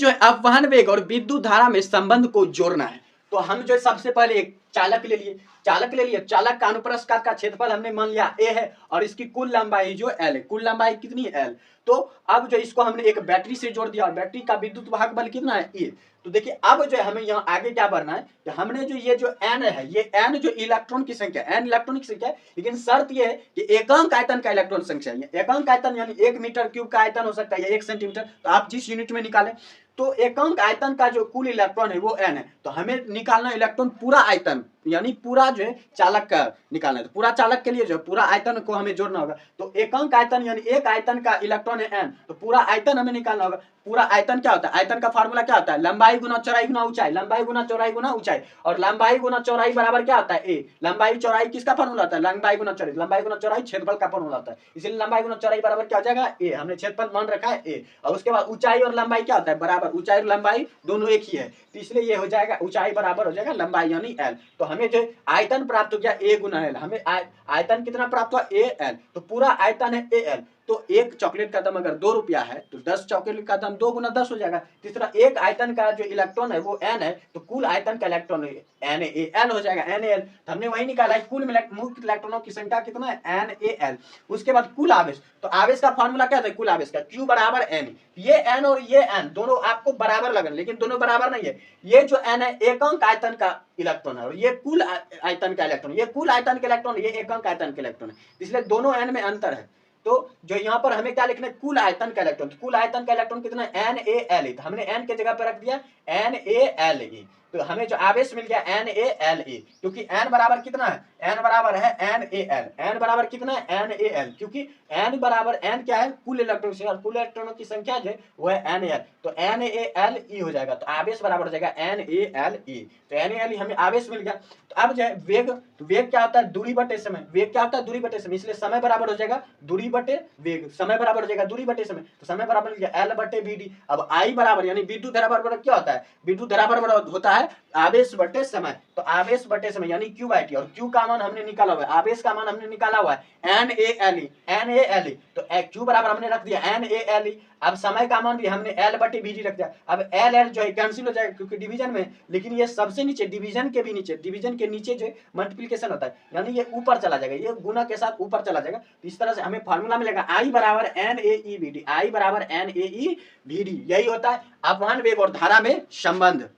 जो है अपवहन वेग और विद्युत धारा में संबंध को जोड़ना है। तो हम जो सबसे पहले एक चालक ले लिए, चालक का अनुप्रस्थ काट का क्षेत्रफल हमने मान लिया a है और इसकी कुल लंबाई जो l है, कुल लंबाई कितनी है l। तो अब जो इसको हमने एक बैटरी से जोड़ दिया और बैटरी का विद्युत वाहक बल कितना है e। तो देखिए अब जो है हमें यहाँ आगे क्या करना है कि हमने जो ये जो n है, ये n जो इलेक्ट्रॉन की संख्या, n इलेक्ट्रॉन की संख्या है, लेकिन शर्त ये है कि एकांक आयतन का इलेक्ट्रॉन संख्या है। एकांक आयतन यानी 1 मीटर क्यूब का आयतन हो सकता है या 1 सेंटीमीटर, तो आप जिस यूनिट में निकालें। तो एकांक आयतन का जो कुल इलेक्ट्रॉन है वो n है। तो हमें निकालना इलेक्ट्रॉन पूरा आयतन यानी पूरा जो है चालक का निकालना है। तो पूरा चालक के लिए जो है पूरा आयतन को हमें जोड़ना होगा। तो एकांक आयतन यानी एक आयतन का इलेक्ट्रॉन है n, तो पूरा आयतन हमें निकालना होगा। पूरा आयतन क्या होता है, आयतन का फार्मूला क्या होता है, लंबाई गुना चौड़ाई गुना ऊंचाई, लंबाई गुना चौड़ाई गुना ऊंचाई, और लंबाई गुना चौड़ाई बराबर क्या होता है a। लंबाई चौड़ाई किसका फार्मूला होता है, लंबाई गुना चौड़ाई, लंबाई गुना चौड़ाई क्षेत्रफल का फार्मूला होता है, इसलिए लंबाई गुना चौड़ाई बराबर क्या हो जाएगा a। हमने क्षेत्रफल मान रखा है a। और उसके बाद ऊंचाई और लंबाई क्या होता है बराबर, ऊंचाई और लंबाई दोनों एक ही है, तो इसलिए ये हो जाएगा ऊंचाई बराबर हो जाएगा लंबाई यानी l। तो हमें जो आयतन प्राप्त हो गया a गुना l। हमें आयतन कितना प्राप्त हुआ a l, तो पूरा आयतन है a l। तो एक चॉकलेट का दाम अगर 2 रुपया है तो 10 चॉकलेट का दाम 2 गुना 10 हो जाएगा। तीसरा एक आयतन का जो इलेक्ट्रॉन है वो n है, तो कुल आयतन का इलेक्ट्रॉन NaL हो जाएगा NaL। तो हमने वही निकाला है कुल मुक्त इलेक्ट्रॉनों की संख्या कितना है NaL। उसके बाद कुल आवेश, तो आवेश का फार्मूला क्या था कुल आवेश का, Q बराबर n। ये n और ये n दोनों आपको बराबर लगन, लेकिन दोनों बराबर नहीं है। ये जो n है एकांक आयतन का इलेक्ट्रॉन है और ये कुल आयतन का इलेक्ट्रॉन, ये कुल आयतन का इलेक्ट्रॉन, ये एकांक आयतन का इलेक्ट्रॉन है, इसलिए दोनों n में अंतर है। तो जो यहाँ पर हमें क्या लिखना है कुल आयतन का इलेक्ट्रॉन, तो कुल आयतन का इलेक्ट्रॉन कितना है NaLe। तो हमने n के जगह पर रख दिया NaLe। तो हमें जो आवेश मिल गया NaLe, क्योंकि n बराबर कितना है, n बराबर है NaL। n बराबर कितना है NaL, क्योंकि n बराबर n क्या है कुल इलेक्ट्रॉन संख्या, कुल इलेक्ट्रॉनों की संख्या जो है वो है NaL। तो NaLe हो जाएगा, तो आवेश बराबर हो जाएगा NaLe। तो NaLe हमें आवेश मिल गया। तो अब जो है वेग, तो वेग क्या होता है दूरी बटे समय, वेग क्या होता है दूरी बटे समय, इसलिए समय बराबर हो जाएगा दूरी बटे वेग, समय बराबर हो जाएगा दूरी बटे समय। तो समय बराबर हो गया L बटे Vd। अब I बराबर यानी विद्युत धारा बराबर क्या होता है, विद्युत धारा बराबर होता है आवेश बटे समय। तो आवेश बटे समय यानी Q बाई T, और Q का मान हमने निकाला हुआ है, आवेश का मान हमने निकाला हुआ है NaLe। तो Q बराबर हमने रख दिया NaLe। अब समय का मान भी हमने L बटे Vd रख दिया। अब L जो है कैंसिल हो जाएगा क्योंकि डिवीजन में, लेकिन ये सबसे नीचे डिवीजन के भी नीचे, डिवीजन के नीचे जो मल्टीप्लिकेशन होता है यानी ये ऊपर चला जाएगा, ये गुना के साथ ऊपर चला जाएगा। तो इस तरह से हमें फार्मूला मिलेगा I बराबर NaeVd, I बराबर NaeVd। यही होता है अपवहन वेग और धारा में संबंध।